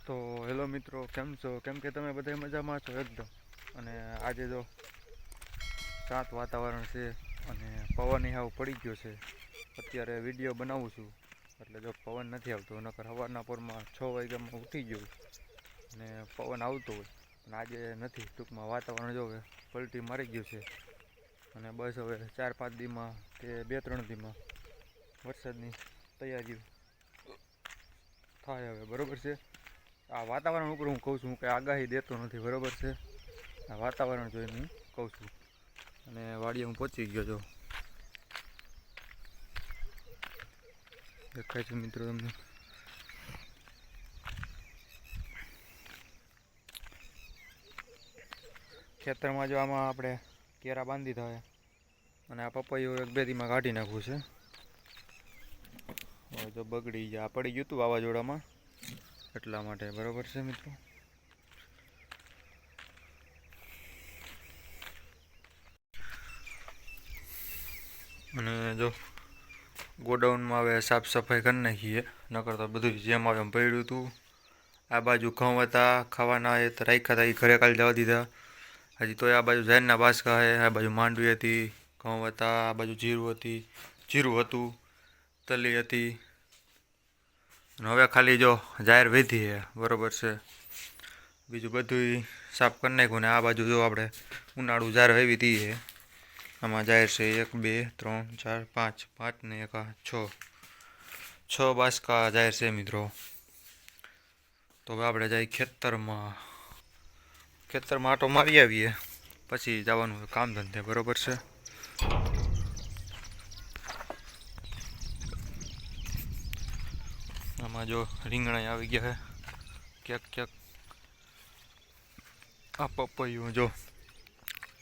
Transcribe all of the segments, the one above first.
તો હેલો મિત્રો, કેમ છો? કેમ કે તમે બધા મજામાં છો એકદમ. અને આજે જો શાંત વાતાવરણ છે અને પવન હાવ પડી ગયો છે. અત્યારે વિડીયો બનાવું છું એટલે જો પવન નથી આવતો, નકર સવારના પોરમાં 6 વાગ્યામાં ઉઠી ગયો અને પવન આવતો હોય. પણ આજે નથી. ટૂંકમાં વાતાવરણ જો પલટી મારી ગયું છે અને બસ હવે 4-5 દીમાં કે 2-3 દીમાં વરસાદની તૈયારીઓ થાય હવે, બરાબર છે. આ વાતાવરણ ઉપર હું કહું છું, હું કંઈ આગાહી દેતો નથી, બરાબર છે. આ વાતાવરણ જોઈને હું કહું છું. અને વાડીએ હું પહોંચી ગયો છું, દેખાય છે મિત્રો તમને. ખેતરમાં જો આમાં આપણે કેરા બાંધી થાય અને આ પપૈયું 1-2 દીમાં કાઢી નાખવું છે. હવે જો બગડી જાય, પડી ગયું હતું વાવાઝોડામાં, એટલા માટે, બરાબર છે મિત્રો. અને જો ગોડાઉનમાં હવે સાફ સફાઈ કરી નાખીએ, નકર તો બધું જેમ આવે એમ પડ્યું હતું. આ બાજુ ઘઉં હતા ખાવાના, એ તો રાખ્યા હતા, એ ઘરે કાલે જવા દીધા. હજી તો આ બાજુ ઝાડના બાસકા છે, આ બાજુ માંડવી હતી, ઘઉં હતા, આ બાજુ જીરું હતું, તલી હતી. અને હવે ખાલી જો જાહેર વીધી છે, બરાબર છે. બીજું બધું સાફ કરી નાખ્યું. ને આ બાજુ જો આપણે ઉનાળું જાહેર વાવી હતી છે. આમાં જાહેર છે 1 2 3 4 5 5 ને 1 6 બાસકા જાહેર છે મિત્રો. તો હવે આપણે જઈએ ખેતરમાં આટો મારી આવીએ, પછી જવાનું કામ ધંધે, બરાબર છે. આમાં જો રીંગણા આવી ગયા છે ક્યાંક. આ પપૈયું જો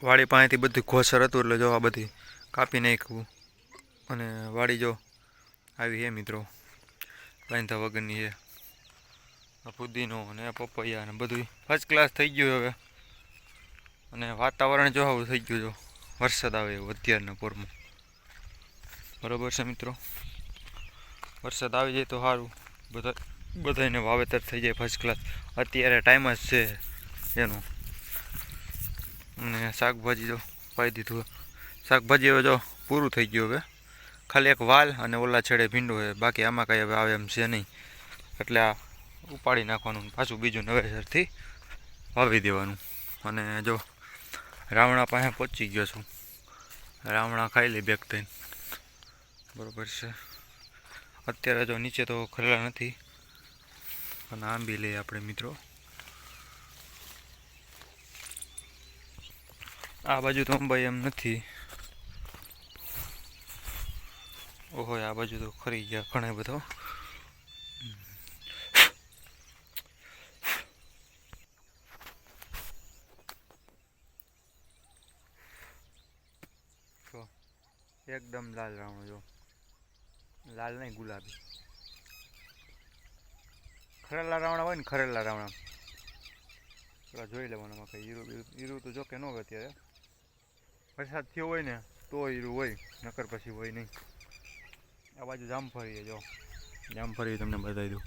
વાડી પાસેથી બધું ખોસર હતું એટલે જો આ બધી કાપી નાખ્યું. અને વાડી જો આવી છે મિત્રો, બાંધા વગરની છે. આ પુદીનો અને પપૈયા અને બધું ફર્સ્ટ ક્લાસ થઈ ગયું હવે. અને વાતાવરણ જો આવું થઈ ગયું, જો વરસાદ આવે એવું અત્યારના પોરમાં, બરાબર છે મિત્રો. વરસાદ આવી જાય તો સારું, બધાને વાવેતર થઈ જાય ફર્સ્ટ ક્લાસ. અત્યારે ટાઈમ જ છે એનો. અને શાકભાજી જો પાઈ દીધું. શાકભાજી હવે જો પૂરું થઈ ગયું. હવે ખાલી એક વાલ અને ઓલા છેડે ભીંડો છે, બાકી આમાં કાંઈ હવે આવે એમ છે નહીં. એટલે આ ઉપાડી નાખવાનું, પાછું બીજું નવેસરથી વાવી દેવાનું. અને જો રાવણા પાસે પહોંચી ગયો છું. રાવણા ખાઈ લઈ બેગ થઈને, બરાબર છે. અત્યારે જો નીચે તો ખરેલા નથી, પણ આંબી લઈએ આપણે મિત્રો. આ બાજુ તો અંબાઈ એમ નથી. ઓહો, આ બાજુ તો ખરી ગયા ઘણા બધો. એકદમ લાલ રાવણો, જો લાલ નહીં ગુલાબી. ખરેલા રાવણા હોય ને, ખરેલા રાવણા પેલા જોઈ લેવાના. કંઈ હીરું તો જો કે ન હોય અત્યારે. વરસાદ થયો હોય ને તો હીરું હોય, નકર પછી હોય નહીં. આ બાજુ જામફળી, જો જામફળી તમને બતાવી દઉં,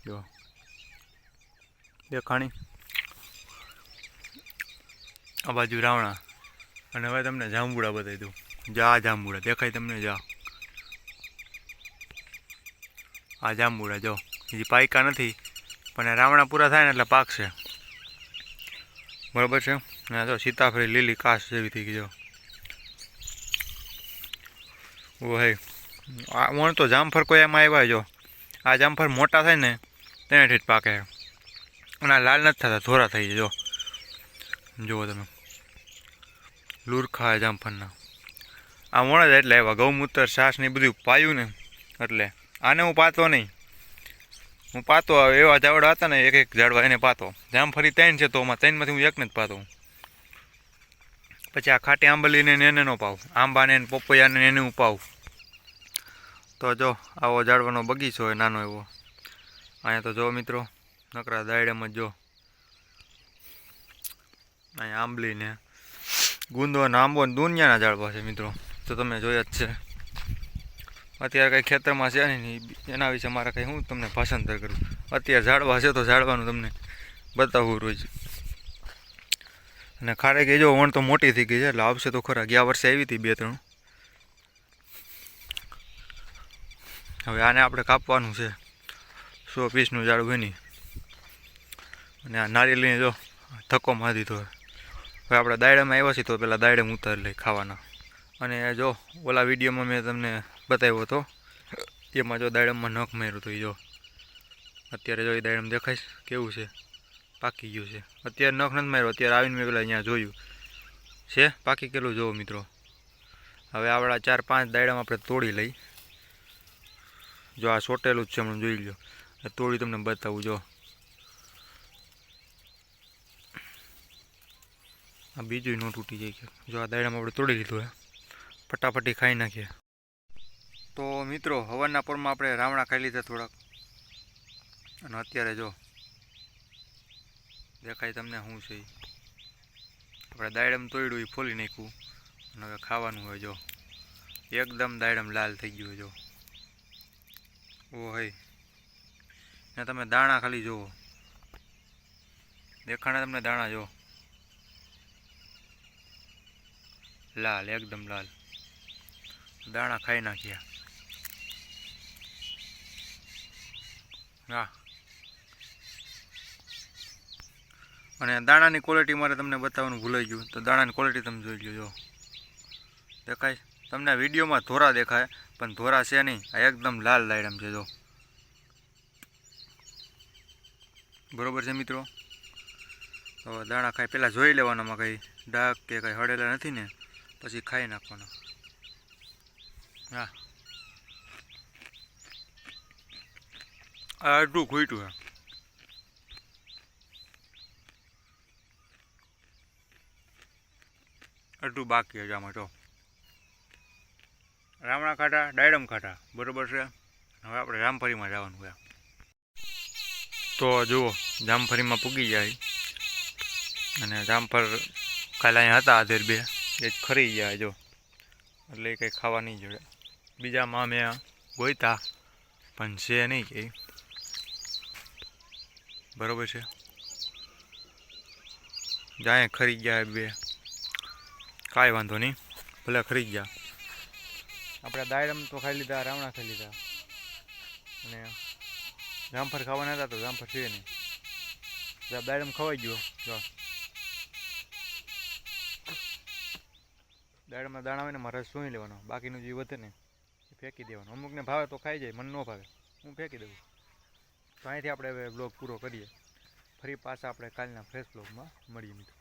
જો દેખાણી. આ બાજુ રાવણા. અને હવે તમને જાંબુડા બતાવી દઉં. જા જાંબુડા દેખાય તમને? જા આ જાંબુડા જો, હજી પાયકા નથી, પણ રાવણા પૂરા થાય ને એટલે પાકશે, બરાબર છે. અને જો સીતાફળી લીલી કાશ જેવી થઈ ગઈ, જો ઓહે. આ વણ તો જામફળ કોઈ એમાં આવ્યા, જો આ જામફળ મોટા થાય ને તેને ઠીક પાકે. અને આ લાલ નથી થતા, ધોરા થઈ જાય. જો જુઓ તમે, લુરખા જામફળના આ વણ જ એટલે આવ્યા. ગૌમૂત્ર છાશ ને બધું પાયું ને એટલે. આને હું પાતો નહીં, હું પાતો એવા ઝાડવા હતા ને, એક ઝાડવા એને પાતો. જામફળી 3 છે, તો આમાં 3માંથી હું એકને જ પાતો. પછી આ ખાટી આંબલીને એને નો પાવ, આંબાને પપૈયાને એને હું પાવ. તો જો આવો ઝાડવાનો બગીચો હોય નાનો એવો. અહીંયા તો જો મિત્રો નકરા દાયડામાં જો અહીંયા આંબલીને ગુંદો અને આંબો ને દુનિયાના ઝાડવા છે મિત્રો, તો તમે જોયા જ છે. અત્યારે કંઈ ખેતરમાં છે નહીં, એના વિશે મારે કંઈ હું તમને ભાષાંતર કરું. અત્યારે ઝાડવા છે તો ઝાડવાનું તમને બતાવવું રોજ. અને ખારેક એ જો વણ તો મોટી થઈ ગઈ છે એટલે આવશે તો ખરા. ગયા વર્ષે આવી હતી 2-3. હવે આને આપણે કાપવાનું છે. 100 પીસનું ઝાડ બની. અને આ નારિયેળીને જો ધક્કો મારી દીધો. હવે આપણે દાયડામાં આવ્યા છીએ તો પેલા દાયડમ ઉતારી લઈ ખાવાના. અને જો ઓલા વિડીયોમાં મેં તમને બતાવ્યો હતો એમાં જો દાયડમમાં નખ માર્યું તો એ જો અત્યારે જો એ દાયડમ દેખાય કેવું છે, પાકી ગયું છે. અત્યારે નખ નથી માર્યો, અત્યારે આવીને મેં પેલા અહીંયા જોયું છે પાકી ગયેલું. જોવો મિત્રો, હવે આપણા 4-5 દાયડામાં આપણે તોડી લઈ. જો આ સોટેલું જ છે, હમણાં જોઈ લો. તોડી તમને બતાવું. જો આ બીજું ન તૂટી જાય કે. જો આ દાયડામાં આપણે તોડી લીધું હે, ફટાફટી ખાઈ નાખીએ. તો મિત્રો હવારના પોરમાં આપણે રાવણા ખાઈ લીધા થોડાક. અને અત્યારે જો દેખાય તમને શું છે. આપણે દાયડમ તોડ્યું એ ફોલી નાખ્યું અને હવે ખાવાનું હોય. જો એકદમ દાયડમ લાલ થઈ ગયું હોય. જો ઓ હઈ ને તમે દાણા ખાલી જુઓ, દેખાણે તમને દાણા જો લાલ, એકદમ લાલ. દાણા ખાઈ નાખ્યા. હા, અને દાણાની ક્વોલિટી મારે તમને બતાવવાનું ભૂલાઈ ગયું. તો દાણાની ક્વોલિટી તમે જોઈ લો. જો દેખાય તમને વિડીયોમાં ધોરા દેખાય પણ ધોરા છે નહીં. આ એકદમ લાલ દાયડમ છે. જો બરોબર છે મિત્રો. તો દાણા ખાઈ પહેલાં જોઈ લેવાનામાં કંઈ ડાઘ કે કંઈ હળેલા નથી ને, પછી ખાઈ નાખવાના. હા, આ અડધું ખૂટ્યું હે. અડધું બાકી હશે આમાં. તો રામણા ખાટા, ડાયડમ ખાટા, બરોબર છે. હવે આપણે રામફળીમાં જવાનું છે. તો જુઓ જામફળીમાં પૂગી જાય. અને જામફળ કાલે અહીંયા હતા આધેર 2 એ જ ખરી ગયા. જો એટલે એ કંઈ ખાવા નહીં જોડે. બીજામાં મેં ગોઈતા પણ છે નહીં કે. બરોબર છે. જાય ખરી ગયા 2. કાંઈ વાંધો નહીં, ભલે ખરી ગયા. આપણે દાયડમ તો ખાઈ લીધા, રાવણા ખાઈ લીધા. અને જામફળ ખાવાના હતા તો જામફળ છે નહીં. દાયડમ ખવાઈ ગયો. જો દાયડમમાં દાણા હોય ને મારે સૂઈ લેવાનો, બાકીનું જે વધે ને એ ફેંકી દેવાનું. અમુકને ભાવે તો ખાઈ જાય, મને ન ભાવે હું ફેંકી દઉં. તો અહીંથી આપણે હવે બ્લોગ પૂરો કરીએ. ફરી પાછા આપણે કાલના ફ્રેશ બ્લોગમાં મળીએ મિત્રો.